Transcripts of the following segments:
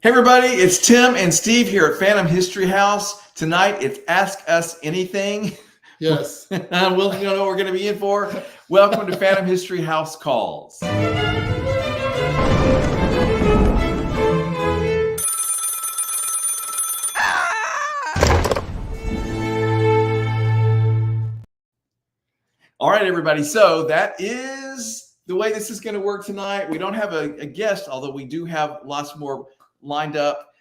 Hey everybody, it's Tim and Steve here at Phantom History House. Tonight it's Ask Us Anything. Yes. We'll know what we're going to be in for. Welcome to Phantom History House Calls. All right, everybody. So that is the way this is going to work tonight. We don't have a guest, although we do have lots more lined up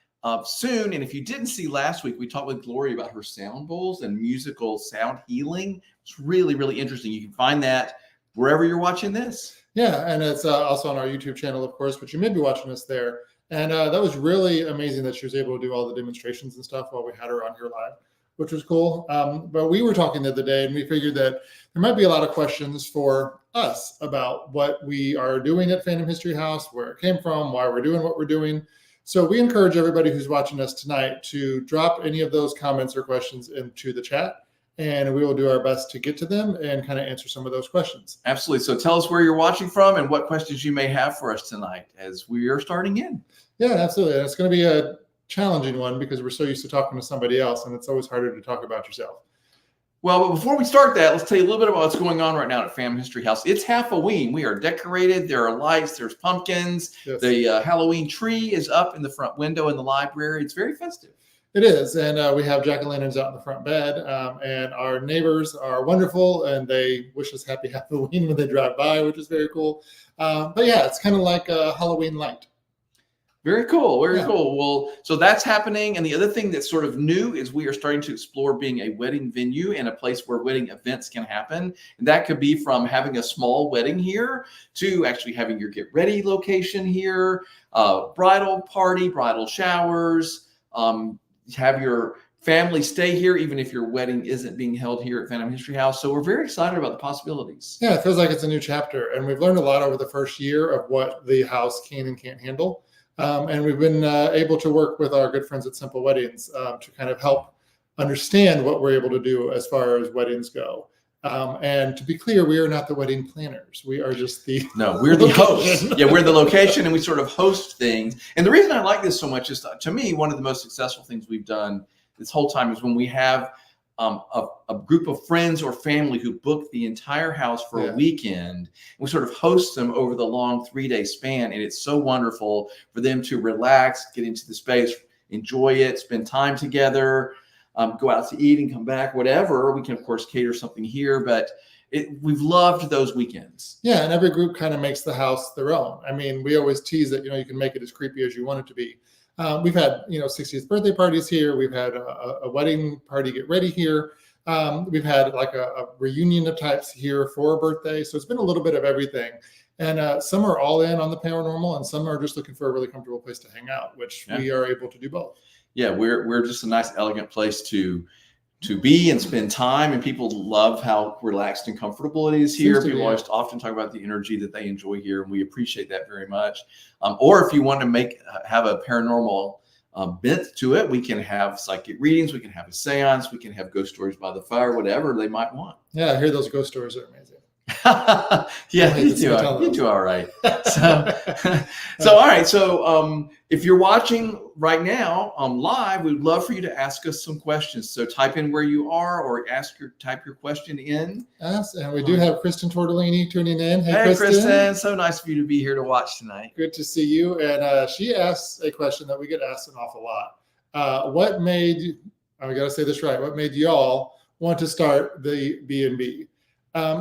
soon. And if you didn't see last week, we talked with Gloria about her sound bowls and musical sound healing. It's really, really interesting. You can find that wherever you're watching this. Yeah, and it's also on our YouTube channel, of course, but you may be watching us there. And that was really amazing that she was able to do all the demonstrations and stuff while we had her on here live, which was cool. But we were talking the other day, and we figured that there might be a lot of questions for us about what we are doing at Phantom History House, where it came from, why we're doing what we're doing. So we encourage everybody who's watching us tonight to drop any of those comments or questions into the chat, and we will do our best to get to them and kind of answer some of those questions. Absolutely. So tell us where you're watching from and what questions you may have for us tonight as we are starting in. Yeah, absolutely. And it's going to be a challenging one because we're so used to talking to somebody else, and it's always harder to talk about yourself. Well, but before we start that, let's tell you a little bit about what's going on right now at Phantom History House. It's Halloween. We are decorated. There are lights. There's pumpkins. Yes. The Halloween tree is up in the front window in the library. It's very festive. It is. And we have jack-o'-lanterns out in the front bed. And our neighbors are wonderful, and they wish us happy Halloween when they drive by, which is very cool. But yeah, it's kind of like a Halloween light. Very cool. Very cool. Well, so that's happening. And the other thing that's sort of new is we are starting to explore being a wedding venue and a place where wedding events can happen. And that could be from having a small wedding here to actually having your get ready location here, bridal party, bridal showers, have your family stay here, even if your wedding isn't being held here at Phantom History House. So we're very excited about the possibilities. Yeah, it feels like it's a new chapter. And we've learned a lot over the first year of what the house can and can't handle. And we've been able to work with our good friends at Simple Weddings to kind of help understand what we're able to do as far as weddings go. And to be clear, we are not the wedding planners. We are just the we're the hosts. Yeah, we're the location, and we sort of host things. And the reason I like this so much is, to me, one of the most successful things we've done this whole time is when we have a group of friends or family who book the entire house for a weekend. We sort of host them over the long 3-day span, and it's so wonderful for them to relax, get into the space, enjoy it, spend time together, go out to eat and come back, whatever. We can, of course, cater something here, but we've loved those weekends. Yeah, and every group kind of makes the house their own. I mean, we always tease that, you can make it as creepy as you want it to be. We've had, 60th birthday parties here. We've had a wedding party get ready here. We've had like a reunion of types here for a birthday. So it's been a little bit of everything. And some are all in on the paranormal, and some are just looking for a really comfortable place to hang out, which we are able to do both. Yeah, we're just a nice, elegant place to be and spend time, and people love how relaxed and comfortable it is here. People always often talk about the energy that they enjoy here, and we appreciate that very much. Or if you want to have a paranormal bent to it, we can have psychic readings, we can have a seance, we can have ghost stories by the fire, whatever they might want. Yeah, I hear those ghost stories are amazing. Yeah, you do all right. So all right. So if you're watching right now live, we'd love for you to ask us some questions. So type in where you are, or type your question in. Yes, and we do have Kristen Tortellini tuning in. Hey, Kristen. So nice of you to be here to watch tonight. Good to see you. And she asks a question that we get asked an awful lot. What made, I got to say this right, what made y'all want to start the B&B?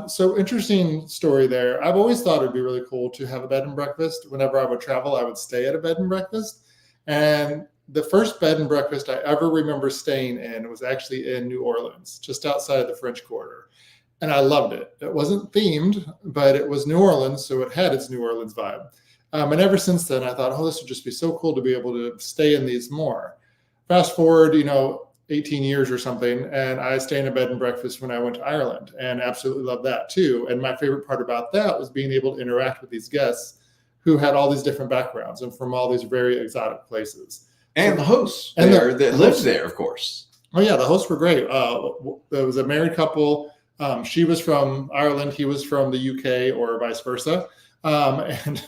So interesting story there. I've always thought it'd be really cool to have a bed and breakfast. Whenever I would travel, I would stay at a bed and breakfast. And the first bed and breakfast I ever remember staying in was actually in New Orleans, just outside of the French Quarter. And I loved it. It wasn't themed, but it was New Orleans, so it had its New Orleans vibe. And ever since then, I thought, this would just be so cool to be able to stay in these more. Fast forward, 18 years or something, and I stay in a bed and breakfast when I went to Ireland, and absolutely love that too. And my favorite part about that was being able to interact with these guests who had all these different backgrounds and from all these very exotic places. And the hosts that lived there, of course. Oh yeah, the hosts were great. There was a married couple. She was from Ireland, he was from the UK, or vice versa. And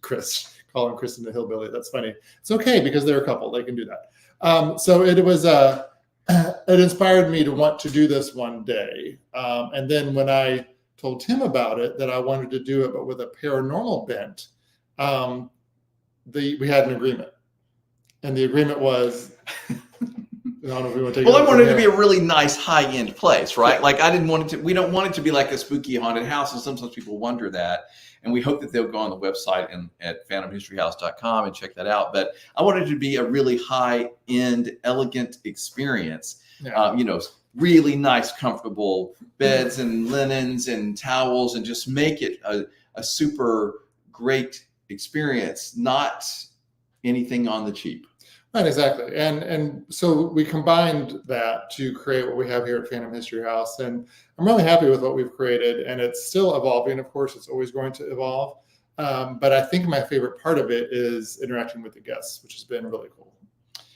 Chris calling Kristen a hillbilly. That's funny. It's okay because they're a couple. They can do that. So it was it inspired me to want to do this one day. And then when I told Tim about it, that I wanted to do it, but with a paranormal bent, we had an agreement. And the agreement was, I don't know if we want to take Well, it I wanted it to from be here. a really nice high-end place, right? Yeah. Like I didn't want it to, we don't want it to be like a spooky haunted house. And sometimes people wonder that. And we hope that they'll go on the website and at phantomhistoryhouse.com and check that out. But I wanted it to be a really high-end, elegant experience. Yeah. Really nice, comfortable beds and linens and towels, and just make it a super great experience, not anything on the cheap. Right, exactly. And so we combined that to create what we have here at Phantom History House. And I'm really happy with what we've created. And it's still evolving. Of course, it's always going to evolve. But I think my favorite part of it is interacting with the guests, which has been really cool.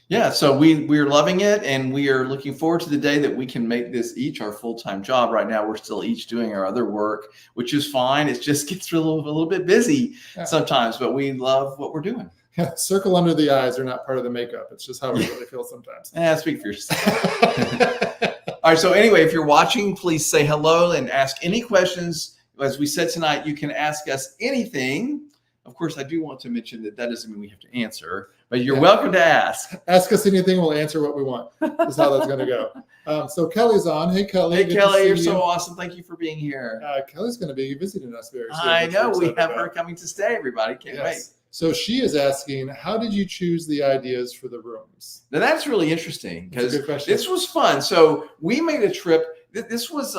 Yeah, so we're loving it, and we are looking forward to the day that we can make this each our full-time job. Right now, we're still each doing our other work, which is fine. It just gets a little bit busy sometimes, but we love what we're doing. Yeah, circle under the eyes are not part of the makeup. It's just how we really feel sometimes. Speak for yourself. All right, so anyway, if you're watching, please say hello and ask any questions. As we said tonight, you can ask us anything. Of course, I do want to mention that doesn't mean we have to answer, but you're welcome to ask. Ask us anything, we'll answer what we want. That's how that's going to go. So Kelly's on. Hey, Kelly. Hey, Kelly, you're so awesome. Thank you for being here. Kelly's going to be visiting us very soon. I know. We have her coming to stay, everybody. Can't wait. So she is asking, how did you choose the ideas for the rooms? Now, that's really interesting because That's a good question. this was fun. So we made a trip. This was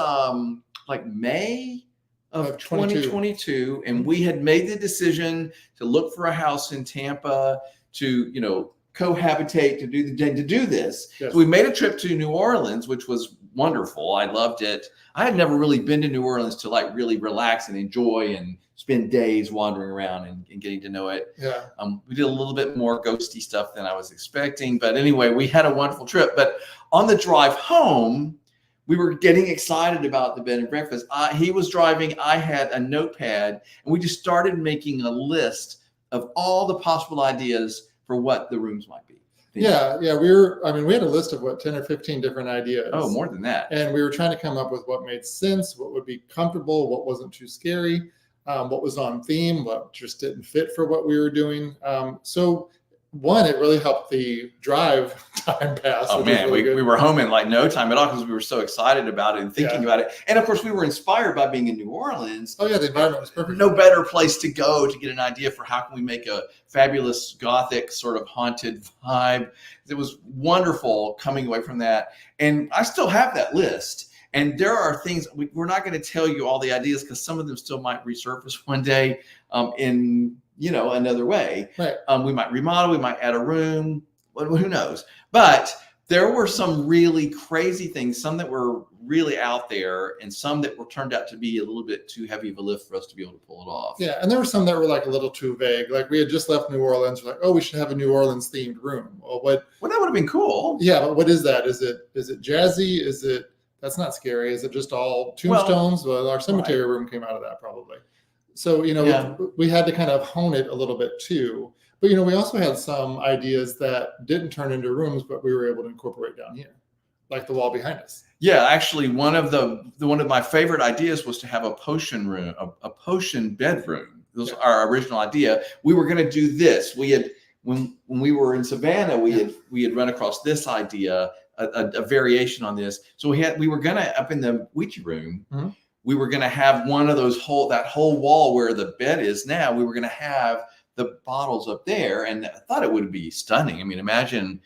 like May of 2022, and we had made the decision to look for a house in Tampa to cohabitate to do this. Yes. So we made a trip to New Orleans, which was wonderful. I loved it. I had never really been to New Orleans to like really relax and enjoy and spend days wandering around and getting to know it. Yeah. We did a little bit more ghosty stuff than I was expecting, but anyway, we had a wonderful trip. But on the drive home, we were getting excited about the bed and breakfast. He was driving. I had a notepad, and we just started making a list of all the possible ideas for what the rooms might be. Yeah. We had a list of 10 or 15 different ideas. Oh, more than that. And we were trying to come up with what made sense, what would be comfortable, what wasn't too scary, what was on theme, what just didn't fit for what we were doing. So one, it really helped the drive time pass. Oh man, really we were home in like no time at all because we were so excited about it and thinking about it. And of course, we were inspired by being in New Orleans. Oh yeah, the environment was perfect. No better place to go to get an idea for how can we make a fabulous Gothic sort of haunted vibe. It was wonderful coming away from that. And I still have that list. And there are things, we're not going to tell you all the ideas because some of them still might resurface one day in another way. Right. We might remodel, we might add a room, who knows? But there were some really crazy things, some that were really out there and some that turned out to be a little bit too heavy of a lift for us to be able to pull it off. Yeah, and there were some that were like a little too vague. Like we had just left New Orleans. We're like, oh, we should have a New Orleans themed room. Well, that would have been cool. Yeah, but what is that? Is it jazzy? That's not scary. Is it just all tombstones? Well, our cemetery room came out of that probably. So, we had to kind of hone it a little bit too. But, we also had some ideas that didn't turn into rooms, but we were able to incorporate down here, like the wall behind us. Yeah, actually, one of my favorite ideas was to have a potion room, a potion bedroom. This was our original idea. We were going to do this. We had when we were in Savannah, we had run across this idea, a variation on this. So we were going to up in the Ouija room. Mm-hmm. We were going to have one of those that whole wall where the bed is now. We were going to have the bottles up there, and I thought it would be stunning. I mean, imagine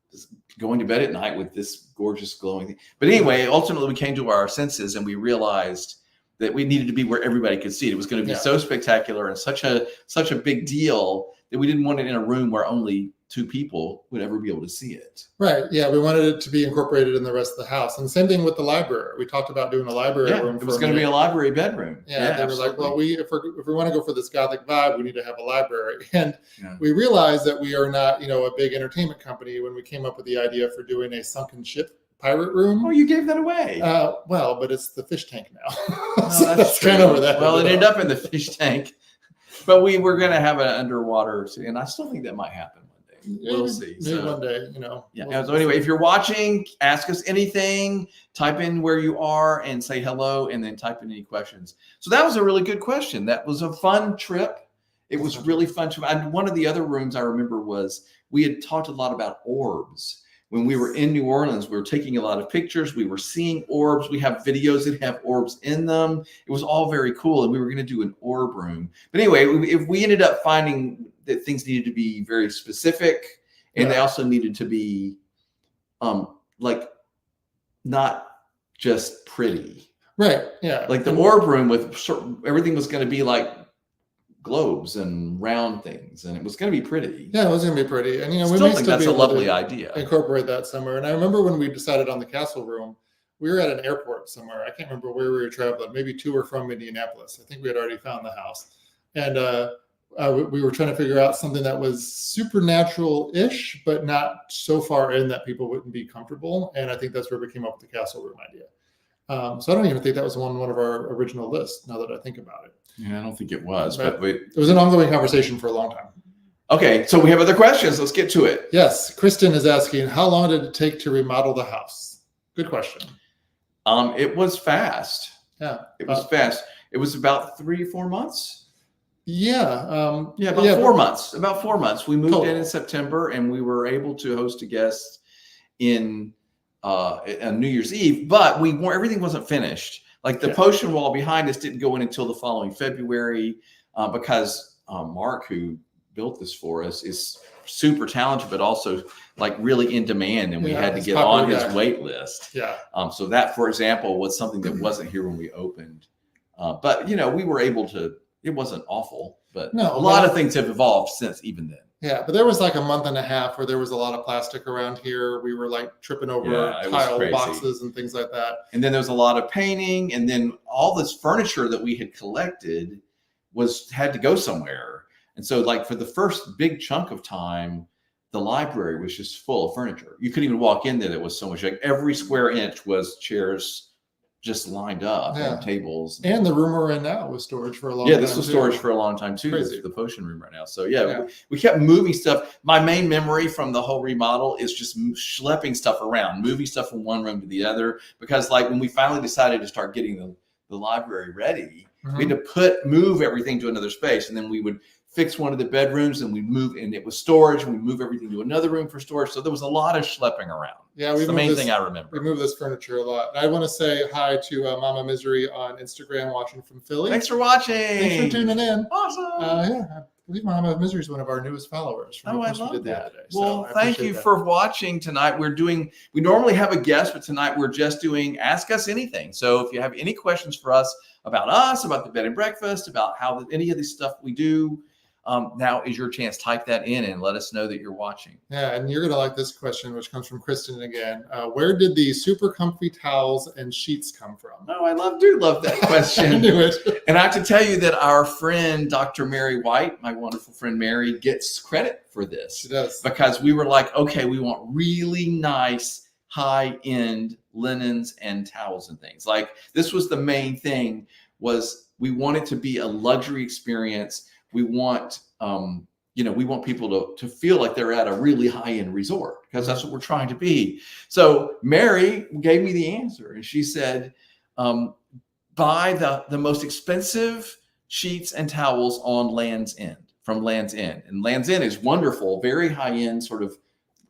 just going to bed at night with this gorgeous glowing thing. But anyway, ultimately, we came to our senses and we realized that we needed to be where everybody could see it. It was going to be so spectacular and such a big deal that we didn't want it in a room where only 2 people would ever be able to see it. Right. Yeah. We wanted it to be incorporated in the rest of the house. And the same thing with the library. We talked about doing a library room. It was going to be a library bedroom. Yeah. They were like, well, if we want to go for this Gothic vibe, we need to have a library. And we realized that we are not, a big entertainment company when we came up with the idea for doing a sunken ship pirate room. Oh, you gave that away. But it's the fish tank now. So that's kind of where that. Well, it ended up in the fish tank. But we were going to have an underwater, and I still think that might happen one day. We'll see. Maybe So, one day, yeah. So anyway, if you're watching, ask us anything. Type in where you are and say hello, and then type in any questions. So that was a really good question. That was a fun trip. It was really fun. One of the other rooms I remember was we had talked a lot about orbs. When we were in New Orleans, we were taking a lot of pictures. We were seeing orbs. We have videos that have orbs in them. It was all very cool. And we were going to do an orb room. But anyway, if we ended up finding that things needed to be very specific, and they also needed to be like not just pretty. Right. Yeah. Like the orb room with everything was going to be like globes and round things, and it was going to be pretty. Yeah, it was going to be pretty. And, we still may think still that's be a able lovely to idea. incorporate that somewhere. And I remember when we decided on the castle room, we were at an airport somewhere. I can't remember where we were traveling. Maybe 2 were from Indianapolis. I think we had already found the house. And we were trying to figure out something that was supernatural-ish, but not so far in that people wouldn't be comfortable. And I think that's where we came up with the castle room idea. So I don't even think that was on one of our original lists, now that I think about it. Yeah, I don't think it was, but it was an ongoing conversation for a long time. Okay, so we have other questions. Let's get to it. Yes, Kristen is asking, how long did it take to remodel the house? Good question. It was fast. Yeah. It was fast. It was about 3 or 4 months. Yeah. About 4 months. About 4 months. We moved in September, and we were able to host a guest on New Year's Eve, but everything wasn't finished. Like the potion wall behind us didn't go in until the following February because Mark, who built this for us, is super talented, but also like really in demand, and we had to get on his wait list. Yeah. So that, for example, was something that wasn't here when we opened. But we were able to. It wasn't awful, but a lot of things have evolved since even then. Yeah, but there was like a month and a half where there was a lot of plastic around here. We were like tripping over tile boxes and things like that. And then there was a lot of painting, and then all this furniture that we had collected had to go somewhere. And so like for the first big chunk of time, the library was just full of furniture. You couldn't even walk in there. There was so much, like every square inch was chairs just lined up and tables. And the room we're in now was storage for a long time. Yeah, this was storage for a long time too. This is the potion room right now. So we kept moving stuff. My main memory from the whole remodel is just schlepping stuff around, moving stuff from one room to the other. Because like when we finally decided to start getting the library ready, we had to move everything to another space, and then we would fix one of the bedrooms, and we'd move, and it was storage, and we'd move everything to another room for storage. So there was a lot of schlepping around. Yeah, that's the main thing I remember. We moved this furniture a lot. And I want to say hi to Mama Misery on Instagram, watching from Philly. Thanks for watching. Thanks for tuning in. Awesome. I believe Mama Misery is one of our newest followers. I love that. Well, thank you for watching tonight. We normally have a guest, but tonight we're just doing Ask Us Anything. So if you have any questions for us, about the bed and breakfast, about how any of this stuff we do, now is your chance. Type that in and let us know that you're watching. Yeah, and you're going to like this question, which comes from Kristen again. Where did the super comfy towels and sheets come from? Oh, I do love that question. I knew it. And I have to tell you that our friend, Dr. Mary White, my wonderful friend Mary, gets credit for this. She does. Because we were like, okay, we want really nice, high-end linens and towels and things. Like this was the main thing, was we want it to be a luxury experience. We want, we want people to feel like they're at a really high-end resort, because that's what we're trying to be. So Mary gave me the answer, and she said, buy the most expensive sheets and towels on Land's End, from Land's End. And Land's End is wonderful, very high-end sort of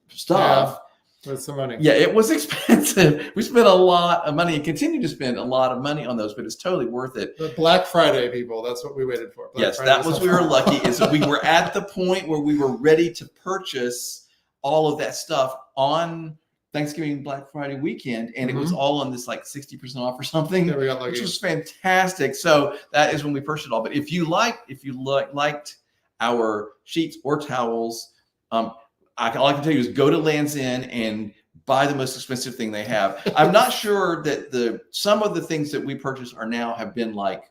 stuff. With some money. Yeah, it was expensive. We spent a lot of money and continue to spend a lot of money on those, but it's totally worth it. The Black Friday, people, that's what we waited for. Yes, that was, we were lucky, is that we were at the point where we were ready to purchase all of that stuff on Thanksgiving, Black Friday weekend, and it was all on this like 60% off or something, we got lucky, which was fantastic. So that is when we purchased it all. But if you liked our sheets or towels, all I can tell you is go to Land's End and buy the most expensive thing they have. I'm not sure that some of the things that we purchased have been like,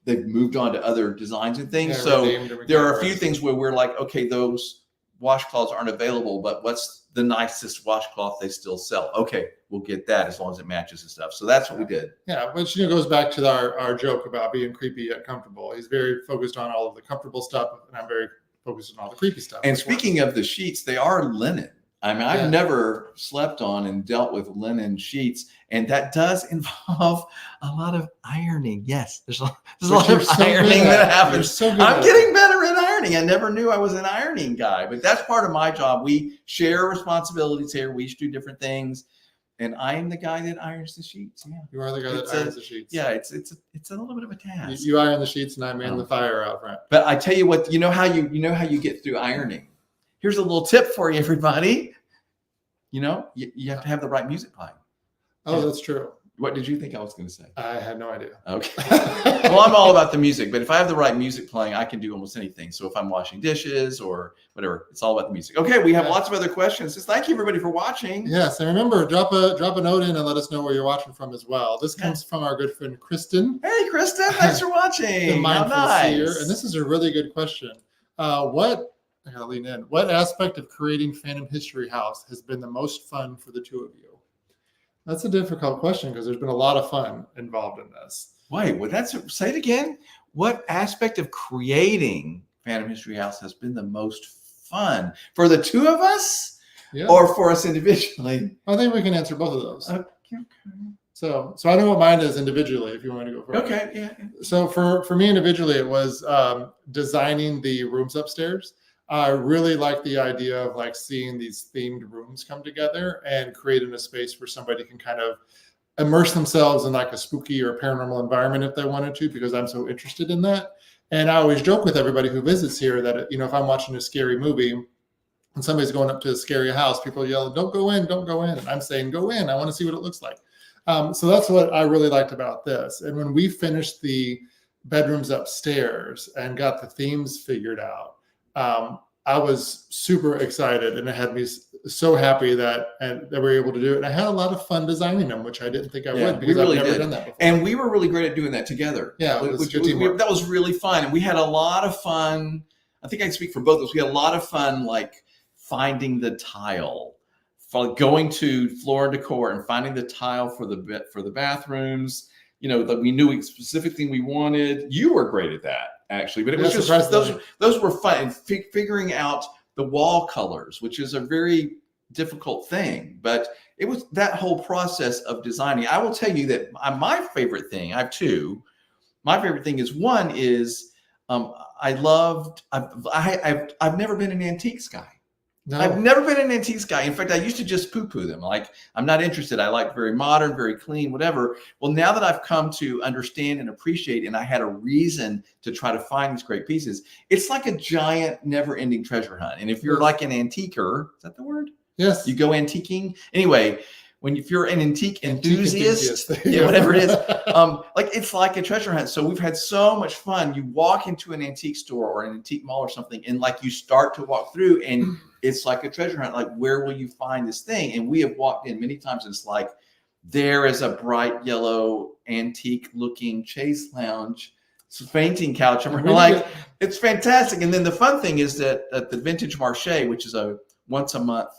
they've moved on to other designs and things. So there are a few things where we're like, okay, those washcloths aren't available, but what's the nicest washcloth they still sell? Okay, we'll get that as long as it matches and stuff. So that's what we did. Yeah, which goes back to our joke about being creepy yet comfortable. He's very focused on all of the comfortable stuff, and I'm very focused on all the creepy stuff. And speaking of the sheets, they are linen. I mean, I've never slept on and dealt with linen sheets, and that does involve a lot of ironing. Yes, there's a lot of ironing that happens. I'm getting better at ironing. I never knew I was an ironing guy, but that's part of my job. We share responsibilities here. We each do different things, and I am the guy that irons the sheets. Yeah, you are the guy that irons the sheets. Yeah, it's a little bit of a task. You iron the sheets, and I man the fire out front. But I tell you what, you know how you get through ironing. Here's a little tip for you, everybody. You have to have the right music playing. Oh, that's true. What did you think I was going to say? I had no idea. Okay. Well, I'm all about the music, but if I have the right music playing, I can do almost anything. So if I'm washing dishes or whatever, it's all about the music. Okay, we have lots of other questions. Just thank you everybody for watching. Yes, and remember, drop a note in and let us know where you're watching from as well. This comes from our good friend Kristen. Hey, Kristen, thanks for watching. The Mindful Seer. And this is a really good question. I gotta lean in. What aspect of creating Phantom History House has been the most fun for the two of you? That's a difficult question because there's been a lot of fun involved in this. Wait, say it again. What aspect of creating Phantom History House has been the most fun for the two of us, or for us individually? I think we can answer both of those. Okay. So I know what mine is individually. If you want to go first. Okay. Yeah. So for me individually, it was designing the rooms upstairs. I really like the idea of like seeing these themed rooms come together and creating a space where somebody can kind of immerse themselves in like a spooky or paranormal environment if they wanted to, because I'm so interested in that. And I always joke with everybody who visits here that, if I'm watching a scary movie and somebody's going up to a scary house, people yell, "Don't go in, don't go in." And I'm saying, go in. I want to see what it looks like. So that's what I really liked about this. And when we finished the bedrooms upstairs and got the themes figured out, I was super excited, and it had me so happy that we were able to do it. And I had a lot of fun designing them, which I didn't think I would, because I've never done that before. And we were really great at doing that together. Yeah, it was good teamwork. That was really fun. And we had a lot of fun. I think I can speak for both of us. We had a lot of fun, like finding the tile, going to Floor & Decor and finding the tile for the bathrooms. That we knew specific thing we wanted. You were great at that, actually, but it was just those were fun. And figuring out the wall colors, which is a very difficult thing, but it was that whole process of designing. I will tell you that my favorite thing, I have two. My favorite thing is one is I've never been an antiques guy. No. I've never been an antiques guy. In fact, I used to just poo-poo them. Like, I'm not interested. I like very modern, very clean, whatever. Well, now that I've come to understand and appreciate, and I had a reason to try to find these great pieces, it's like a giant, never-ending treasure hunt. And if you're like an antiquer, is that the word? Yes. You go antiquing. Anyway, if you're an antique enthusiast, whatever it is, it's like a treasure hunt. So we've had so much fun. You walk into an antique store or an antique mall or something, and like you start to walk through, and it's like a treasure hunt. Like, where will you find this thing? And we have walked in many times, and it's like, there is a bright yellow antique looking chaise lounge, it's a fainting couch. And we're like, it's fantastic. And then the fun thing is that at the Vintage Marché, which is a once a month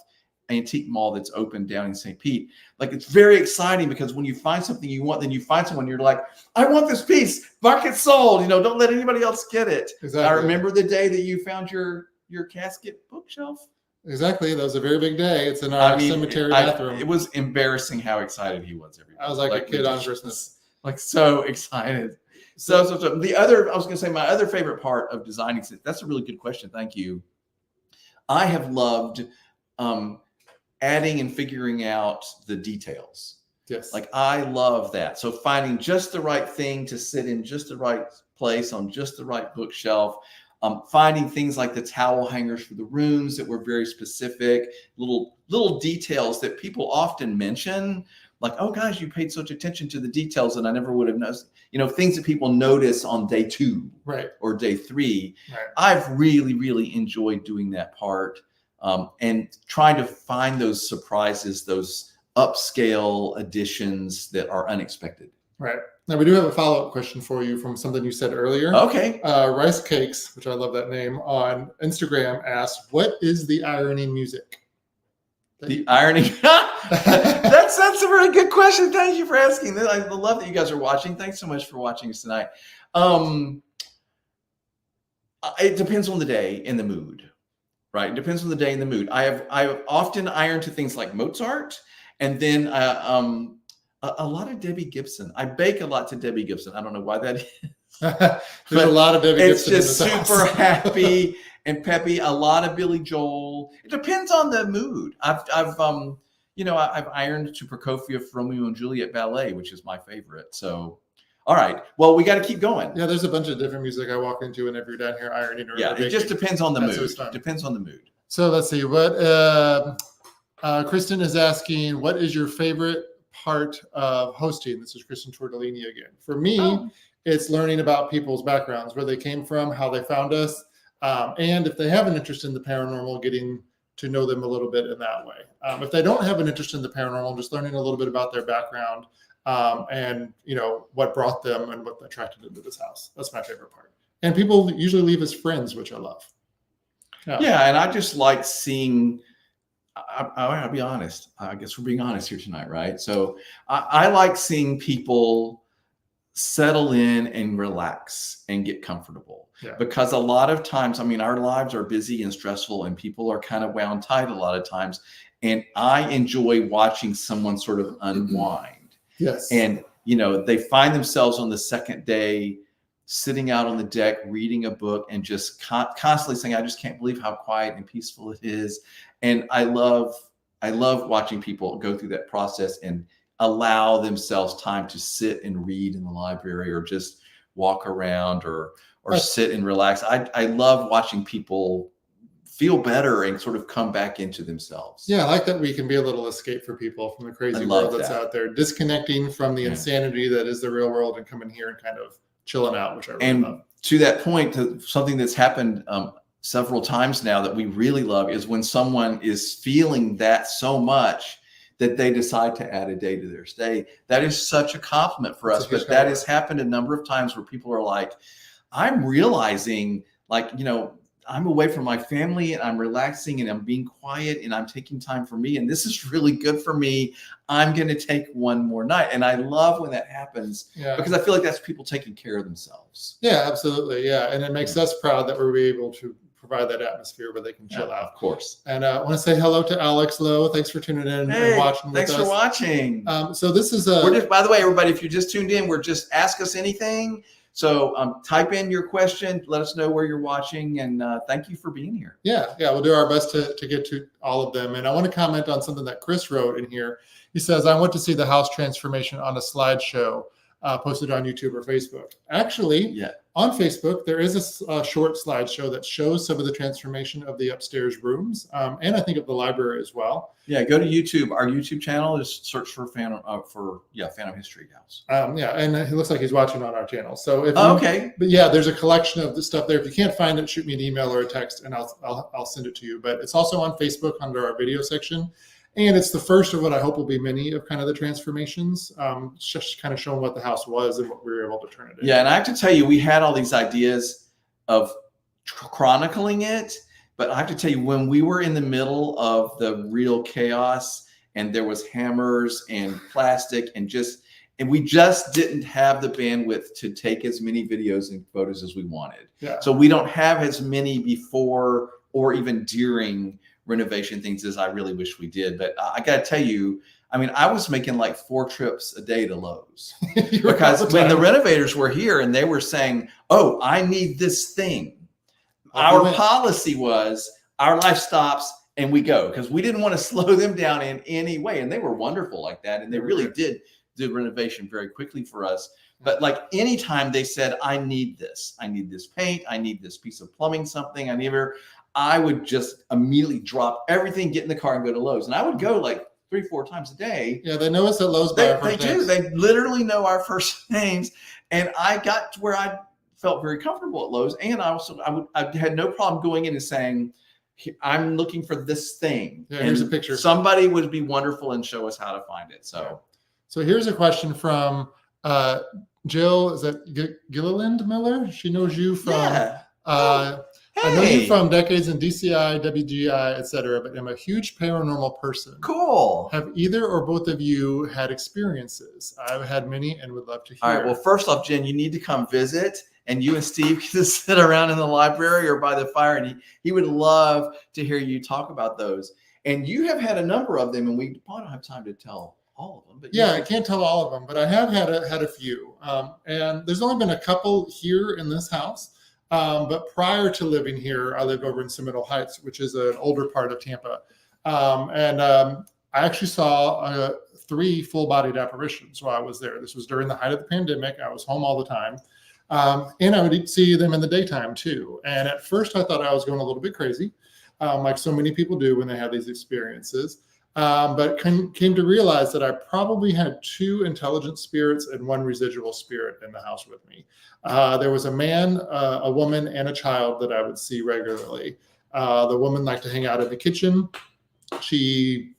antique mall that's open down in St. Pete, like, it's very exciting, because when you find something you want, then you find someone, you're like, I want this piece, market sold, don't let anybody else get it. Exactly. I remember the day that you found your casket bookshelf. Exactly. That was a very big day. It's in our cemetery bathroom. It was embarrassing how excited he was every day. I was like a kid on Christmas. Like, so excited. So the other, I was going to say, my other favorite part of designing, that's a really good question. Thank you. I have loved adding and figuring out the details. Yes. Like, I love that. So finding just the right thing to sit in just the right place on just the right bookshelf, finding things like the towel hangers for the rooms that were very specific, little details that people often mention, like, oh gosh, you paid such attention to the details that I never would have noticed. Things that people notice on day 2, right, or day 3. Right. I've really, really enjoyed doing that part. And trying to find those surprises, those upscale additions that are unexpected. Right. Now we do have a follow-up question for you from something you said earlier. Okay. Rice Cakes, which I love that name, on Instagram asked, "What is the irony music?" The irony. that's a very good question. Thank you for asking. I love that you guys are watching. Thanks so much for watching us tonight. It depends on the day and the mood, right? It depends on the day and the mood. I often iron to things like Mozart, and then a lot of Debbie Gibson. I bake a lot to Debbie Gibson. I don't know why that is. There's a lot of Debbie It's Gibson. just in this super house. happy and peppy. A lot of Billy Joel. It depends on the mood. I've ironed to Prokofiev Romeo and Juliet ballet, which is my favorite. So, all right. Well, we got to keep going. Yeah, there's a bunch of different music I walk into whenever you're down here ironing. Or Yeah, it baking. just depends on the That's mood. what's fun. Depends on the mood. So let's see. What Kristen is asking, what is your favorite part of hosting? This is Kristen Tortellini again. For me, it's learning about people's backgrounds, where they came from, how they found us, and if they have an interest in the paranormal, getting to know them a little bit in that way. If they don't have an interest in the paranormal, just learning a little bit about their background and what brought them and what attracted them to this house. That's my favorite part. And people usually leave as friends, which I love. Yeah, and I just like seeing. I'll be honest. I guess we're being honest here tonight, right? So I like seeing people settle in and relax and get comfortable. Yeah. Because a lot of times, our lives are busy and stressful, and people are kind of wound tight a lot of times. And I enjoy watching someone sort of unwind. Yes. And they find themselves on the second day sitting out on the deck, reading a book, and just constantly saying, I just can't believe how quiet and peaceful it is. And I love watching people go through that process and allow themselves time to sit and read in the library, or just walk around, or sit and relax. I love watching people feel better and sort of come back into themselves. Yeah, I like that we can be a little escape for people from the crazy world that's out there, disconnecting from the insanity that is the real world, and coming here and kind of chilling out, which I really love. To that point, something that's happened several times now that we really love is when someone is feeling that so much that they decide to add a day to their stay. That is such a compliment for us, but that has happened a number of times where people are like, I'm realizing, I'm away from my family and I'm relaxing and I'm being quiet and I'm taking time for me. And this is really good for me. I'm going to take one more night. And I love when that happens because I feel like that's people taking care of themselves. Yeah, absolutely. Yeah. And it makes us proud that we're able to provide that atmosphere where they can chill out. Of course. And I want to say hello to Alex Lowe. Thanks for tuning in and watching with us. Thanks for watching. So this is by the way, everybody, if you just tuned in, we're just ask us anything. So type in your question, let us know where you're watching, and thank you for being here. Yeah, we'll do our best to get to all of them. And I want to comment on something that Chris wrote in here. He says, I want to see the house transformation on a slideshow posted on YouTube or Facebook. Actually, on Facebook, there is a short slideshow that shows some of the transformation of the upstairs rooms, and I think of the library as well. Yeah, go to YouTube. Our YouTube channel is search for Phantom History House. And it looks like he's watching on our channel. So okay. But yeah, there's a collection of the stuff there. If you can't find it, shoot me an email or a text, and I'll send it to you. But it's also on Facebook under our video section. And it's the first of what I hope will be many of kind of the transformations, just kind of showing what the house was and what we were able to turn it into. Yeah, and I have to tell you, we had all these ideas of chronicling it, but I have to tell you, when we were in the middle of the real chaos and there was hammers and plastic and we just didn't have the bandwidth to take as many videos and photos as we wanted. Yeah. So we don't have as many before or even during renovation things as I really wish we did. But I got to tell you, I was making like 4 trips a day to Lowe's because when the renovators were here and they were saying, oh, I need this thing. Our policy was our life stops and we go, because we didn't want to slow them down in any way. And they were wonderful like that. And they really did do renovation very quickly for us. But like anytime they said, I need this paint, I need this piece of plumbing, something, I would just immediately drop everything, get in the car and go to Lowe's. And I would go like 3-4 times a day. Yeah, they know us at Lowe's by our first names. They literally know our first names. And I got to where I felt very comfortable at Lowe's. And I had no problem going in and saying, I'm looking for this thing. Yeah, here's a picture. Somebody would be wonderful and show us how to find it. So here's a question from Jill, is that Gilliland Miller? She knows you from. Yeah. I know you from decades in DCI, WGI, etc., but I'm a huge paranormal person. Cool. Have either or both of you had experiences? I've had many and would love to hear. All right. Well, first off, Jen, you need to come visit, and you and Steve can just sit around in the library or by the fire, and he would love to hear you talk about those. And you have had a number of them, and we probably don't have time to tell all of them. But yeah, I can't tell all of them, but I have had a few. And there's only been a couple here in this house. But prior to living here, I lived over in Seminole Heights, which is an older part of Tampa. I actually saw 3 full-bodied apparitions while I was there. This was during the height of the pandemic. I was home all the time. And I would see them in the daytime too. And at first I thought I was going a little bit crazy, like so many people do when they have these experiences. But came to realize that I probably had 2 intelligent spirits and 1 residual spirit in the house with me. There was a man, a woman, and a child that I would see regularly. The woman liked to hang out in the kitchen. She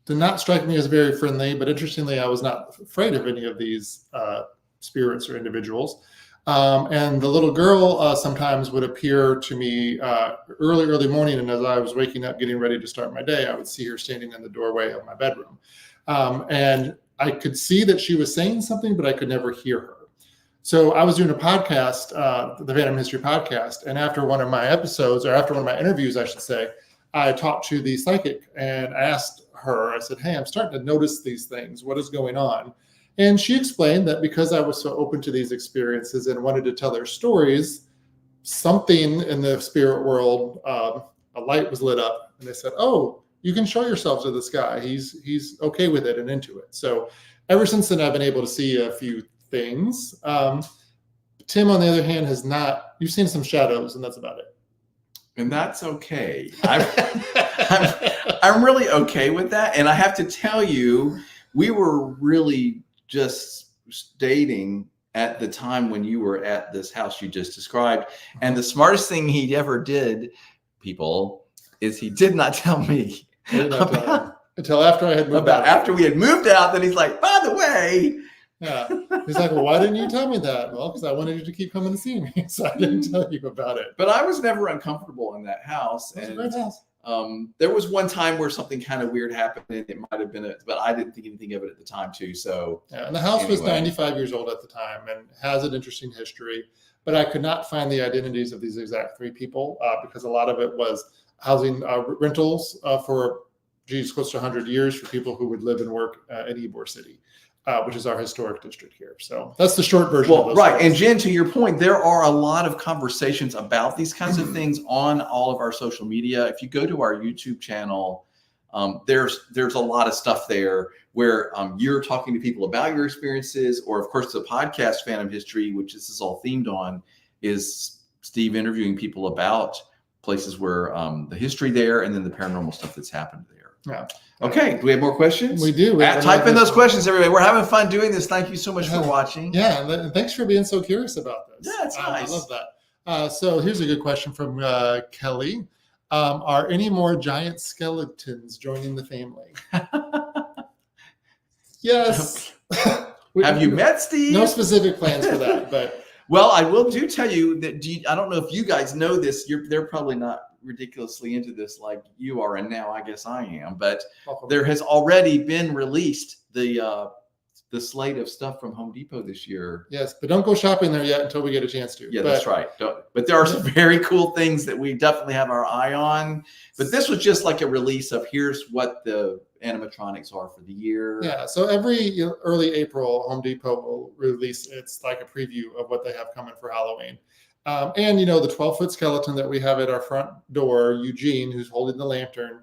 did not strike me as very friendly, but interestingly, I was not afraid of any of these spirits or individuals. And the little girl sometimes would appear to me early morning. And as I was waking up, getting ready to start my day, I would see her standing in the doorway of my bedroom. And I could see that she was saying something, but I could never hear her. So I was doing a podcast, the Phantom History podcast. And after one of my episodes, or after one of my interviews, I should say, I talked to the psychic and asked her, I said, hey, I'm starting to notice these things. What is going on? And she explained that because I was so open to these experiences and wanted to tell their stories, something in the spirit world, a light was lit up, and they said, "Oh, you can show yourself to this guy. He's okay with it and into it." So ever since then, I've been able to see a few things. Tim, on the other hand, has not. You've seen some shadows, and that's about it. And that's okay. I'm really okay with that. And I have to tell you, we were really just dating at the time when you were at this house you just described. And the smartest thing he ever did, people, is he did not tell me until after I had moved out. After we had moved out, then he's like, by the way. Yeah. He's like, well, why didn't you tell me that? Well, because I wanted you to keep coming to see me. So I didn't tell you about it. But I was never uncomfortable in that house. It was a great house. There was one time where something kind of weird happened, and it might have been but I didn't think anything of it at the time too. So yeah, and the house was 95 years old at the time and has an interesting history, but I could not find the identities of these exact 3 people because a lot of it was housing rentals for close to 100 years for people who would live and work in Ybor City, which is our historic district here. So that's the short version. Well, right. Stories. And Jen, to your point, there are a lot of conversations about these kinds of things on all of our social media. If you go to our YouTube channel, there's a lot of stuff there where you're talking to people about your experiences, or of course the podcast Phantom History, which this is all themed on, is Steve interviewing people about places where the history there, and then the paranormal stuff that's happened there. Yeah. Okay. Do we have more questions? We do. Type in those questions, everybody. We're having fun doing this. Thank you so much for watching. Yeah. And thanks for being so curious about this. Yeah, it's nice. I love that. So here's a good question from Kelly. Are any more giant skeletons joining the family? Yes. Have you met Steve? No specific plans for that, but. Well, I will tell you that I don't know if you guys know this. They're probably not ridiculously into this like you are, and now I guess I am. But there has already been released the slate of stuff from Home Depot this year. Yes, but don't go shopping there yet until we get a chance to. Yeah, that's right. But there are some very cool things that we definitely have our eye on. But this was just like a release of here's what the animatronics are for the year. Yeah, so every early April, Home Depot will release it's like a preview of what they have coming for Halloween. And the 12-foot skeleton that we have at our front door, Eugene, who's holding the lantern,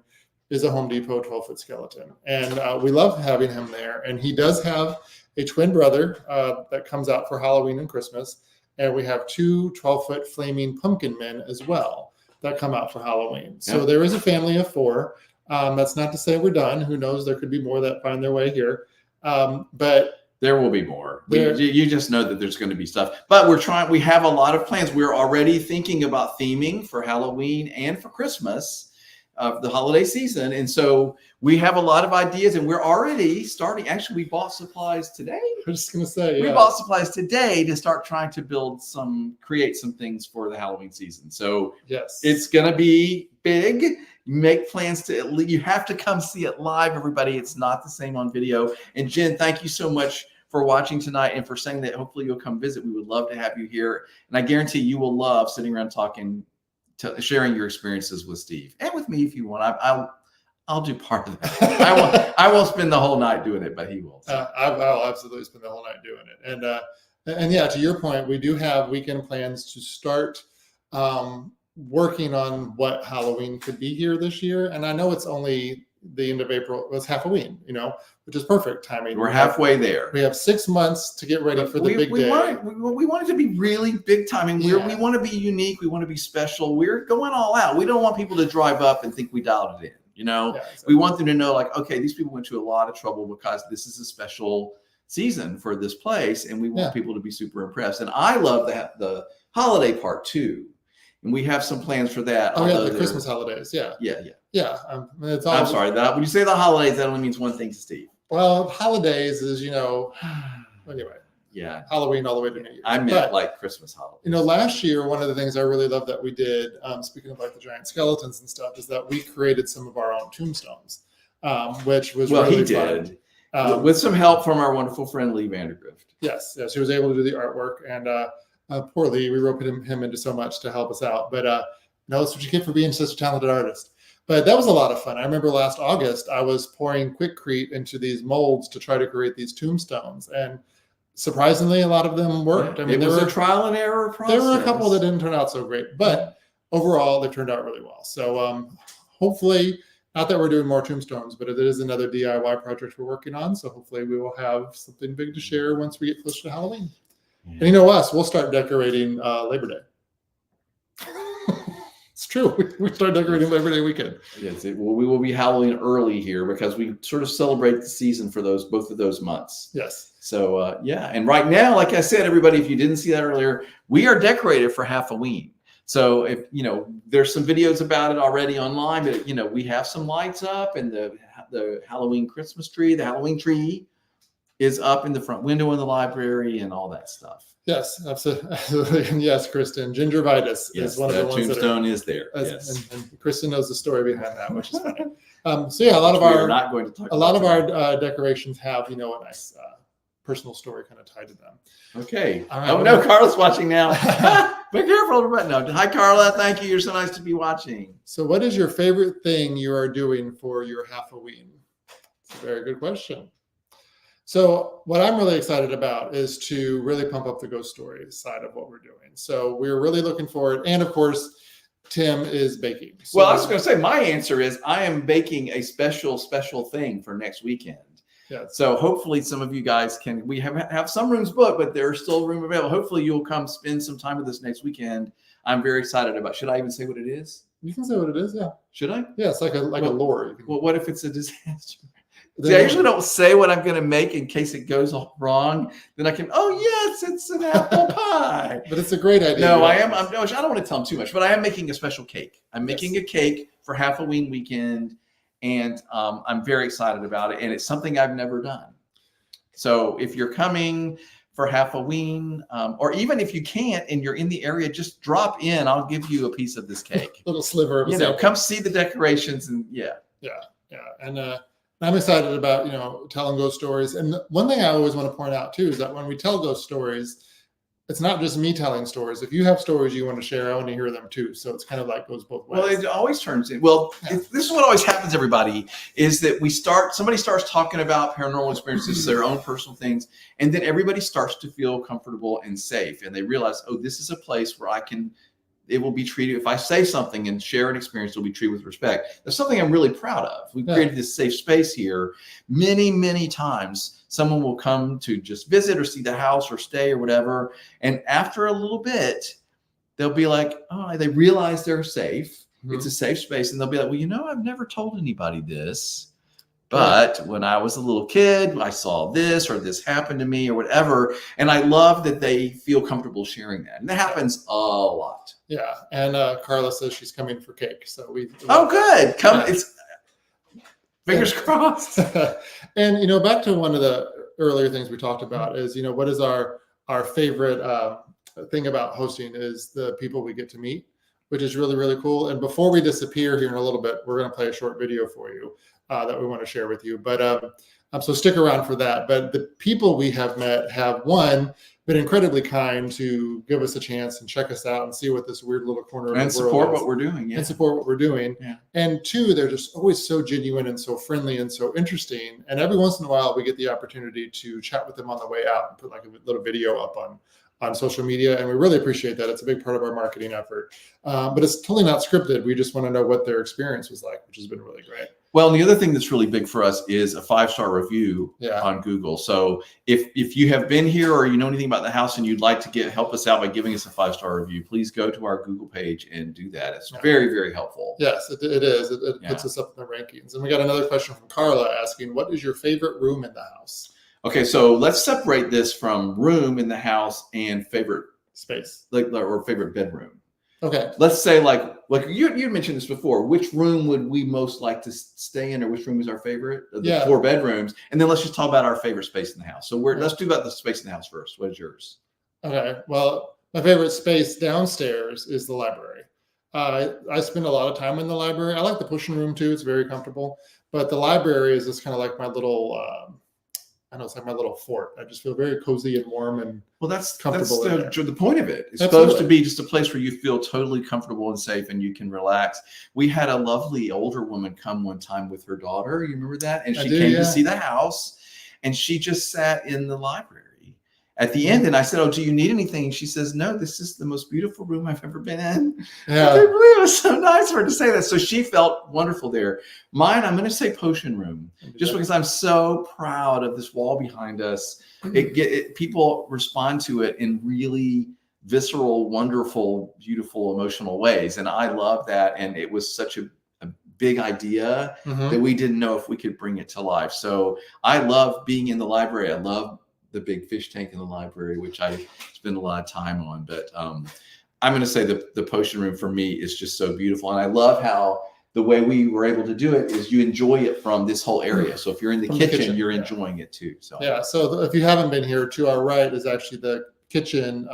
is a Home Depot 12-foot skeleton. And we love having him there. And he does have a twin brother that comes out for Halloween and Christmas. And we have 2 12-foot flaming pumpkin men as well that come out for Halloween. Yeah. So there is a family of 4. That's not to say we're done. Who knows? There could be more that find their way here. But there will be more. You just know that there's going to be stuff. But we have a lot of plans. We're already thinking about theming for Halloween and for Christmas. of the holiday season. And so we have a lot of ideas, and we're already starting. Actually, we bought supplies today. I'm just going to say, We yeah. bought supplies today to start trying to create some things for the Halloween season. So Yes. it's going to be big. Make plans you have to come see it live, everybody. It's not the same on video. And Jen, thank you so much for watching tonight and for saying that hopefully you'll come visit. We would love to have you here. And I guarantee you will love sitting around talking, sharing your experiences with Steve and with me if you want. I'll do part of that. I won't spend the whole night doing it, but he will. So. I'll absolutely spend the whole night doing it. And yeah, to your point, we do have weekend plans to start working on what Halloween could be here this year. And I know it's only the end of April. It was Halloween, which is perfect timing. We're halfway there. We have 6 months to get ready for the big day. We want it to be really big time. And we want to be unique. We want to be special. We're going all out. We don't want people to drive up and think we dialed it in. Yeah, exactly. We want them to know, like, okay, these people went to a lot of trouble because this is a special season for this place, and we want people to be super impressed. And I love the holiday part too, and we have some plans for that. Oh yeah, the Christmas holidays. Yeah. It's all, I'm sorry. When you say the holidays, that only means one thing to Steve. Well, holidays is anyway. Yeah. Halloween all the way to New Year's. I meant like Christmas holidays. Last year, one of the things I really loved that we did, speaking of like the giant skeletons and stuff, is that we created some of our own tombstones, which was really fun. With some help from our wonderful friend Lee Vandergrift. Yes, he was able to do the artwork, and poor Lee, we roped him into so much to help us out. But that's what you get for being such a talented artist. But that was a lot of fun. I remember last August, I was pouring Quikrete into these molds to try to create these tombstones, and surprisingly, a lot of them worked. I mean, it was a trial and error process. There were a couple that didn't turn out so great, but overall, they turned out really well. So hopefully, not that we're doing more tombstones, but it is another DIY project we're working on. So hopefully, we will have something big to share once we get closer to Halloween. Yeah. And we'll start decorating Labor Day. It's true. We start decorating Labor Day weekend. Yes, we will be Halloween early here because we sort of celebrate the season for both of those months. Yes. So and right now, like I said, everybody, if you didn't see that earlier, we are decorated for Halloween. So if there's some videos about it already online, but we have some lights up, and the Halloween Christmas tree, the Halloween tree is up in the front window in the library and all that stuff. Yes, absolutely. And yes, Kristen, gingivitis is one of the ones tombstone is there. Yes. And Kristen knows the story behind that, which is funny. So yeah, a lot of our decorations have a nice personal story kind of tied to them. Okay. All right, oh no, Carla's watching now. Be careful, everybody. No. Hi, Carla. Thank you. You're so nice to be watching. So, what is your favorite thing you are doing for your Halloween? It's a very good question. So what I'm really excited about is to really pump up the ghost story side of what we're doing. So we're really looking forward. And of course, Tim is baking. So, well, I was going to say, my answer is I am baking a special thing for next weekend. Yes. So hopefully some of you guys we have some rooms booked, but there's still room available. Hopefully you'll come spend some time with us next weekend. I'm very excited about. Should I even say what it is? You can say what it is. Yeah. Should I? Yeah. It's like a lore. Well, what if it's a disaster? See, I usually don't say what I'm going to make in case it goes all wrong. Then I can, yes, it's an apple pie. But it's a great idea. No, I don't want to tell them too much, but I am making a special cake. I'm making a cake for Halloween weekend, and I'm very excited about it. And it's something I've never done. So if you're coming for Halloween, or even if you can't and you're in the area, just drop in. I'll give you a piece of this cake. Little sliver of it. Come see the decorations and Yeah. And I'm excited about, telling ghost stories. And one thing I always want to point out too is that when we tell ghost stories, it's not just me telling stories. If you have stories you want to share, I want to hear them too. So it's kind of like goes both ways. Well, it always turns in. Well, this is what always happens, everybody, is that somebody starts talking about paranormal experiences, their own personal things, and then everybody starts to feel comfortable and safe. And they realize, this is a place where it will be treated, if I say something and share an experience, it'll be treated with respect. That's something I'm really proud of. We've created this safe space here. Many, many times, someone will come to just visit or see the house or stay or whatever. And after a little bit, they'll be like, they realize they're safe. Mm-hmm. It's a safe space. And they'll be like, I've never told anybody this, But when I was a little kid, I saw this or this happened to me or whatever. And I love that they feel comfortable sharing that. And that happens a lot. Yeah. And Carla says she's coming for cake. So Oh, good. Come. Yeah. It's fingers crossed. And, back to one of the earlier things we talked about is, what is our favorite thing about hosting is the people we get to meet, which is really, really cool. And before we disappear here in a little bit, we're going to play a short video for you that we want to share with you. But so stick around for that. But the people we have met have, one, been incredibly kind to give us a chance and check us out and see what this weird little corner And of the world support is. what we're doing. Yeah. And support what we're doing. Yeah. And two, they're just always so genuine and so friendly and so interesting. And every once in a while, we get the opportunity to chat with them on the way out and put like a little video up on social media. And we really appreciate that. It's a big part of our marketing effort. But it's totally not scripted. We just want to know what their experience was like, which has been really great. Well, the other thing that's really big for us is a 5-star review Yeah. on Google. So if you have been here or you know anything about the house and you'd like to help us out by giving us a 5-star review, please go to our Google page and do that. It's very, very helpful. Yes, it is. It puts us up in the rankings. And we got another question from Carla asking, what is your favorite room in the house? Okay, so let's separate this from room in the house and favorite Space. or favorite bedroom. Okay. Let's say like you mentioned this before. Which room would we most like to stay in, or which room is our favorite? The 4 bedrooms, and then let's just talk about our favorite space in the house. So let's do about the space in the house first. What is yours? Okay. Well, my favorite space downstairs is the library. I spend a lot of time in the library. I like the pushing room too. It's very comfortable. But the library is just kind of like my little, it's like my little fort. I just feel very cozy and warm and that's comfortable. That's the point of it. It's Absolutely. supposed to be just a place where you feel totally comfortable and safe and you can relax. We had a lovely older woman come one time with her daughter. You remember that? And she came to see the house and she just sat in the library at the end. And I said, oh, do you need anything? And she says, no, this is the most beautiful room I've ever been in. Yeah. I can't believe it was so nice for her to say that. So she felt wonderful there. Mine, I'm going to say potion room, just because I'm so proud of this wall behind us. People respond to it in really visceral, wonderful, beautiful, emotional ways. And I love that. And it was such a big idea that we didn't know if we could bring it to life. So I love being in the library. I love the big fish tank in the library, which I spend a lot of time on. But I'm going to say the potion room for me is just so beautiful. And I love how the way we were able to do it is you enjoy it from this whole area. So if you're in the kitchen, you're enjoying it too. So yeah. So if you haven't been here, to our right is actually the kitchen.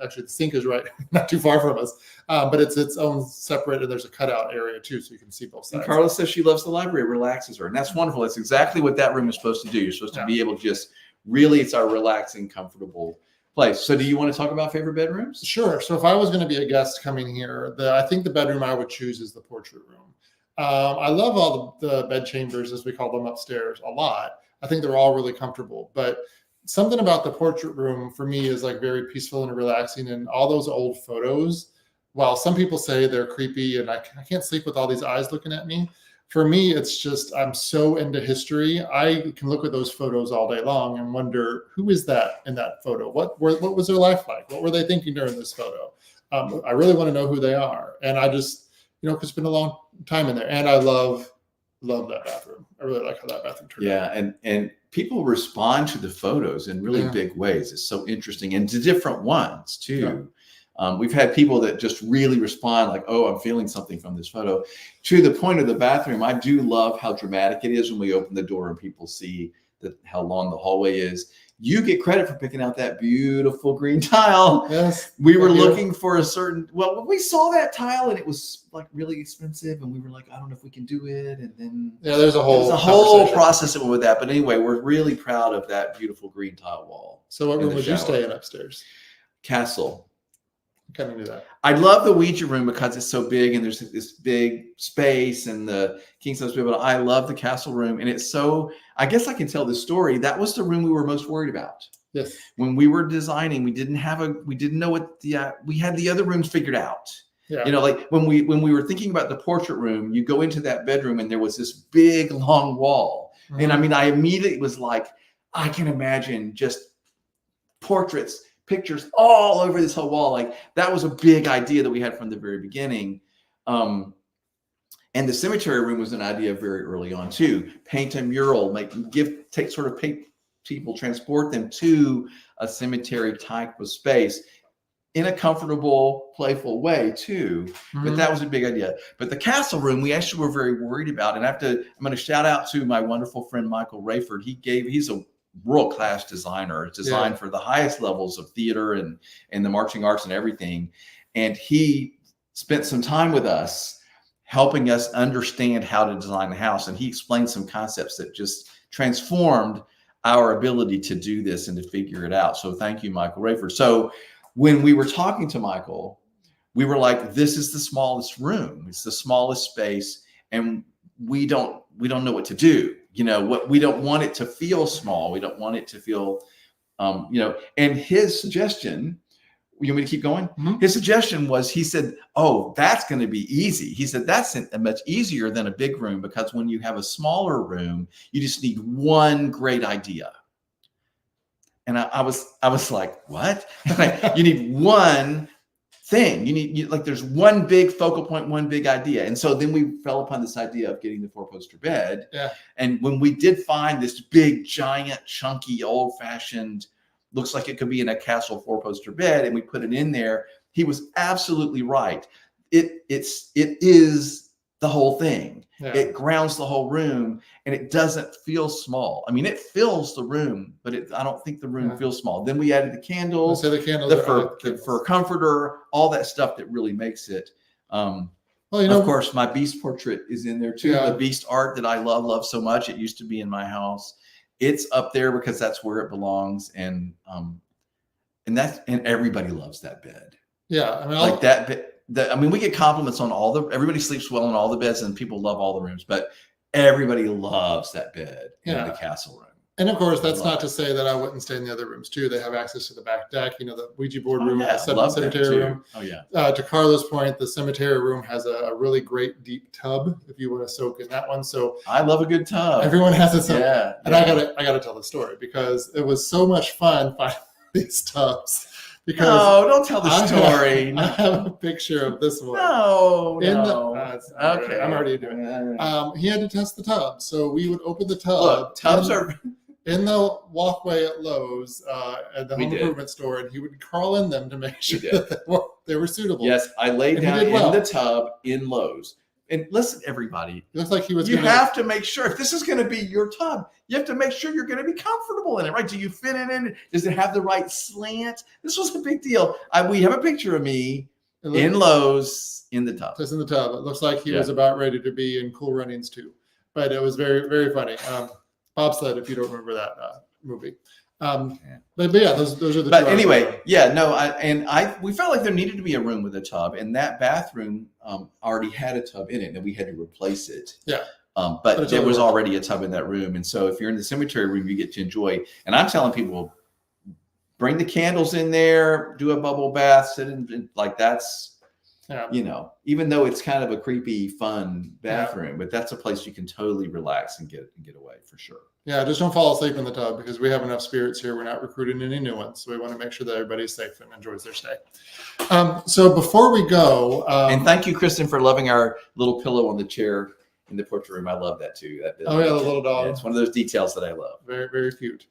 Actually, the sink is right, not too far from us. But it's its own separate, and there's a cutout area too, so you can see both sides. And Carla says she loves the library, it relaxes her. And that's wonderful. That's exactly what that room is supposed to do. You're supposed to be able to just really, it's our relaxing, comfortable place. So do you want to talk about favorite bedrooms? Sure. So if I was going to be a guest coming here, I think the bedroom I would choose is the portrait room. I love all the bed chambers, as we call them upstairs, a lot. I think they're all really comfortable. But something about the portrait room for me is like very peaceful and relaxing. And all those old photos, while some people say they're creepy and I can't sleep with all these eyes looking at me, for me, it's just, I'm so into history. I can look at those photos all day long and wonder, who is that in that photo? What was their life like? What were they thinking during this photo? I really want to know who they are. And I just, could spend a long time in there. And I love that bathroom. I really like how that bathroom turned out. And people respond to the photos in really big ways. It's so interesting. And to different ones too. Yeah. We've had people that just really respond like, oh, I'm feeling something from this photo. To the point of the bathroom, I do love how dramatic it is when we open the door and people see how long the hallway is. You get credit for picking out that beautiful green tile. Yes. We were looking for we saw that tile and it was like really expensive and we were like, I don't know if we can do it. And then there's a whole process that went with that. But anyway, we're really proud of that beautiful green tile wall. So what room would you stay in upstairs? Castle. Kind of do that. I love the Ouija room because it's so big and there's this big space and the king size bed. But I love the castle room, and it's so. I guess I can tell the story. That was the room we were most worried about. Yes. When we were designing, we didn't know what we had the other rooms figured out. Yeah. Like when we were thinking about the portrait room, you go into that bedroom and there was this big long wall, and I mean, I immediately was like, I can imagine just portraits. Pictures all over this whole wall. Like that was a big idea that we had from the very beginning. And the cemetery room was an idea very early on too. Paint a mural, people, transport them to a cemetery type of space in a comfortable, playful way too. But that was a big idea. But the castle room, we actually were very worried about. And I'm going to shout out to my wonderful friend, Michael Rayford. He's a world-class designer, designed for the highest levels of theater and the marching arts and everything. And he spent some time with us, helping us understand how to design the house. And he explained some concepts that just transformed our ability to do this and to figure it out. So thank you, Michael Rayford. So when we were talking to Michael, we were like, this is the smallest room. It's the smallest space. And we don't know what to do. We don't want it to feel small. We don't want it to feel, and his suggestion, you want me to keep going? His suggestion was, he said, oh, that's going to be easy. He said, that's much easier than a big room, because when you have a smaller room, you just need one great idea. And I was like, what? You need one thing. There's one big focal point, one big idea. And so then we fell upon this idea of getting the 4-poster bed. Yeah. And when we did find this big, giant, chunky, old-fashioned, looks like it could be in a castle 4-poster bed, and we put it in there, he was absolutely right. It is the whole thing. Yeah. It grounds the whole room, and it doesn't feel small. I mean, it fills the room, but I don't think the room feels small. Then we added the candles, the fur comforter, all that stuff that really makes it. Of course, my beast portrait is in there too. Yeah. The beast art that I love so much. It used to be in my house. It's up there because that's where it belongs, and everybody loves that bed. Yeah, I mean, that bed. We get compliments on everybody sleeps well in all the beds, and people love all the rooms, but everybody loves that bed in the castle room. And of course, that's not to say that I wouldn't stay in the other rooms too. They have access to the back deck, the Ouija board room, the cemetery room. Oh yeah. To Carla's point, the cemetery room has a really great deep tub if you want to soak in that one. So I love a good tub. Everyone has its own. Yeah. And I gotta tell the story, because it was so much fun finding these tubs. Because don't tell the story. I have a picture of this one. Okay. I'm already doing it. He had to test the tub, so we would open the tub. Look, tubs are in the walkway at Lowe's at the home improvement store, and he would crawl in them to make sure that they were suitable. Yes, I laid down in the tub in Lowe's. And listen, everybody, it looks like he was. You have to make sure, if this is going to be your tub, you have to make sure you're going to be comfortable in it, right? Do you fit in it? Does it have the right slant? This was a big deal. We have a picture of me in Lowe's in the tub. Just in the tub. It looks like he was about ready to be in Cool Runnings too, but it was very, very funny. Bobsled, if you don't remember that movie. But yeah, those are the. But anyway, we felt like there needed to be a room with a tub, and that bathroom already had a tub in it, and we had to replace it. Yeah. But there was already a tub in that room, and so if you're in the cemetery room, you get to enjoy. And I'm telling people, bring the candles in there, do a bubble bath, sit in that's. Yeah. Even though it's kind of a creepy, fun bathroom, but that's a place you can totally relax and get away for sure. Yeah, just don't fall asleep in the tub, because we have enough spirits here. We're not recruiting any new ones, so we want to make sure that everybody's safe and enjoys their stay. So before we go, and thank you, Kristen, for loving our little pillow on the chair in the portrait room. I love that too. The little dog. Yeah, it's one of those details that I love. Very, very cute.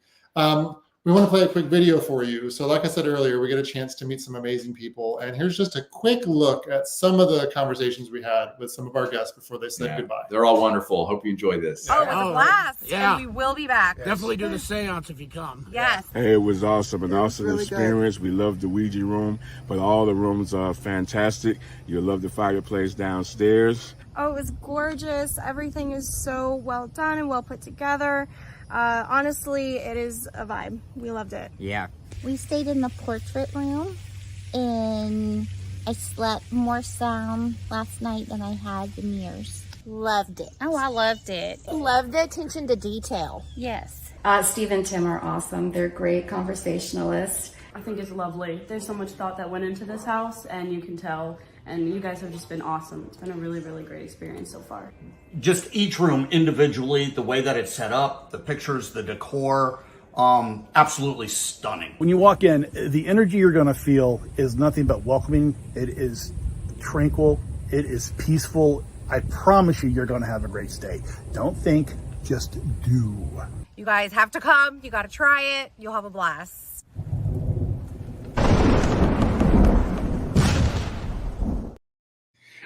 We want to play a quick video for you. So like I said earlier, we get a chance to meet some amazing people. And here's just a quick look at some of the conversations we had with some of our guests before they said goodbye. They're all wonderful. Hope you enjoy this. Oh, it was a blast. Yeah. And we will be back. Yes. Definitely do the seance if you come. Yes. Hey, it was awesome. An awesome experience. Good. We loved the Ouija room, but all the rooms are fantastic. You'll love the fireplace downstairs. Oh, it was gorgeous. Everything is so well done and well put together. Honestly, it is a vibe. We loved it. Yeah. We stayed in the portrait room, and I slept more sound last night than I had the mirrors. Loved it. Oh, I loved it. Loved the attention to detail. Yes. Steve and Tim are awesome. They're great conversationalists. I think it's lovely. There's so much thought that went into this house, and you can tell. And you guys have just been awesome. It's been a really, really great experience so far. Just each room individually, the way that it's set up, the pictures, the decor, absolutely stunning. When you walk in, the energy you're going to feel is nothing but welcoming. It is tranquil. It is peaceful. I promise you, you're going to have a great stay. Don't think, just do. You guys have to come. You got to try it. You'll have a blast.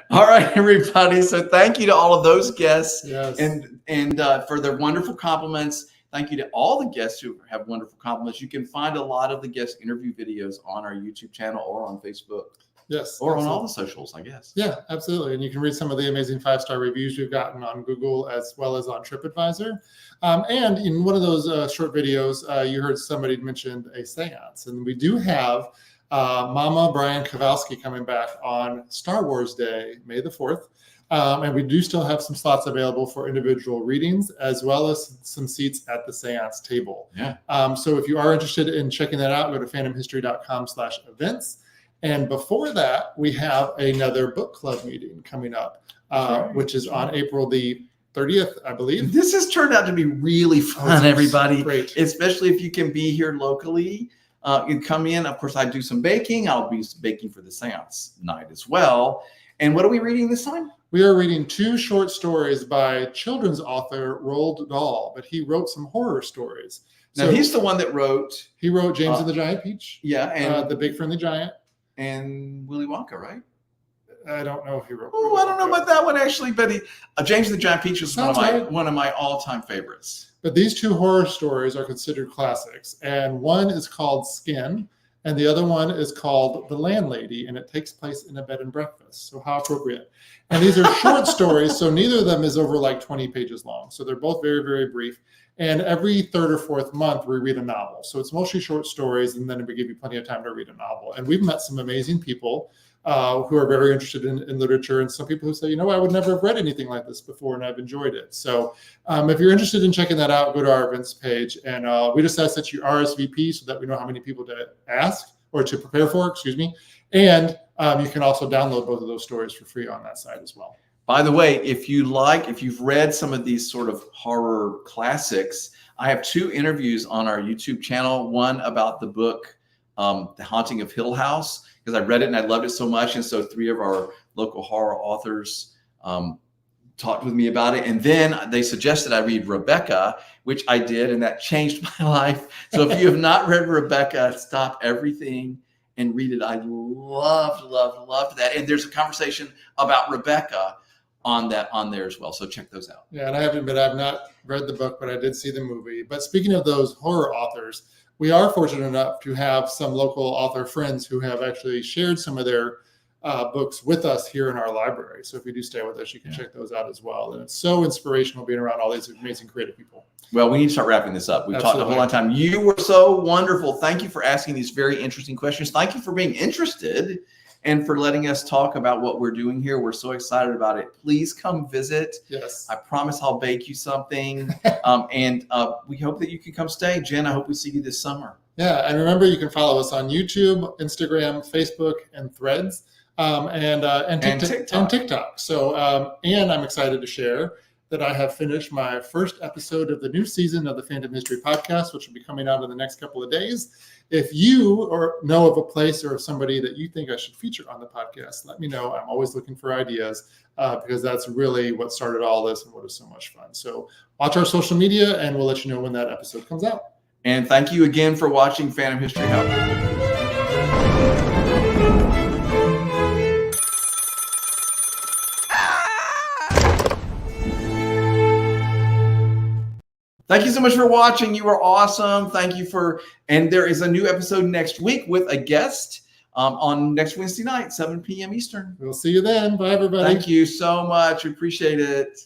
All right, everybody. So thank you to all of those guests Yes. and for their wonderful compliments. Thank you to all the guests who have wonderful compliments. You can find a lot of the guest interview videos on our YouTube channel or on Facebook. Yes. Or absolutely. on all the socials, I guess. Yeah, absolutely. And you can read some of the amazing 5-star reviews we've gotten on Google as well as on TripAdvisor. And in one of those short videos, you heard somebody mention a seance. And we do have Mama Brian Kowalski coming back on Star Wars Day, May the 4th. And we do still have some slots available for individual readings as well as some seats at the seance table. Yeah. So if you are interested in checking that out, go to phantomhistory.com/events. And before that, we have another book club meeting coming up, which is on April the 30th, I believe. This has turned out to be really fun, it's everybody. great. Especially if you can be here locally. You come in. Of course, I do some baking. I'll be baking for the seance night as well. And what are we reading this time? We are reading 2 short stories by children's author Roald Dahl, but he wrote some horror stories. Now, he's the one that wrote. He wrote James and the Giant Peach. Yeah, and The Big Friendly Giant. And Willy Wonka, right? I don't know if he wrote. Oh, I don't know about that one actually, but James and the Giant Peach is Sounds one of my all-time favorites. But these 2 horror stories are considered classics, and one is called Skin, and the other one is called The Landlady, and it takes place in a bed and breakfast. So how appropriate. And these are short stories, so neither of them is over like 20 pages long. So they're both very, very brief. And every 3rd or 4th month, we read a novel. So it's mostly short stories, and then we give you plenty of time to read a novel. And we've met some amazing people who are very interested in literature, and some people who say, I would never have read anything like this before, and I've enjoyed it. So if you're interested in checking that out, go to our events page. And we just ask that you RSVP so that we know how many people to ask or to prepare for, And you can also download both of those stories for free on that site as well. By the way, if you've read some of these sort of horror classics, I have 2 interviews on our YouTube channel. One about the book, The Haunting of Hill House, because I read it and I loved it so much. And so 3 of our local horror authors talked with me about it. And then they suggested I read Rebecca, which I did, and that changed my life. So if you have not read Rebecca, stop everything and read it. I loved that. And there's a conversation about Rebecca on there as well. So check those out. Yeah, and I've not read the book, but I did see the movie. But speaking of those horror authors, we are fortunate enough to have some local author friends who have actually shared some of their books with us here in our library. So if you do stay with us, you can check those out as well. And it's so inspirational being around all these amazing creative people. Well, we need to start wrapping this up. We've talked a whole lot of time. You were so wonderful. Thank you for asking these very interesting questions. Thank you for being interested and for letting us talk about what we're doing here. We're so excited about it. Please come visit. Yes. I promise I'll bake you something. And we hope that you can come stay. Jen, I hope we see you this summer. Yeah, and remember, you can follow us on YouTube, Instagram, Facebook, and Threads, and TikTok. So, and I'm excited to share that I have finished my first episode of the new season of the Phantom History Podcast, which will be coming out in the next couple of days. If you know of a place or somebody that you think I should feature on the podcast, let me know. I'm always looking for ideas because that's really what started all this and what is so much fun. So watch our social media, and we'll let you know when that episode comes out. And thank you again for watching Phantom History Hour. Thank you so much for watching. You are awesome. Thank you and there is a new episode next week with a guest on next Wednesday night, 7 p.m. Eastern. We'll see you then. Bye, everybody. Thank you so much. Appreciate it.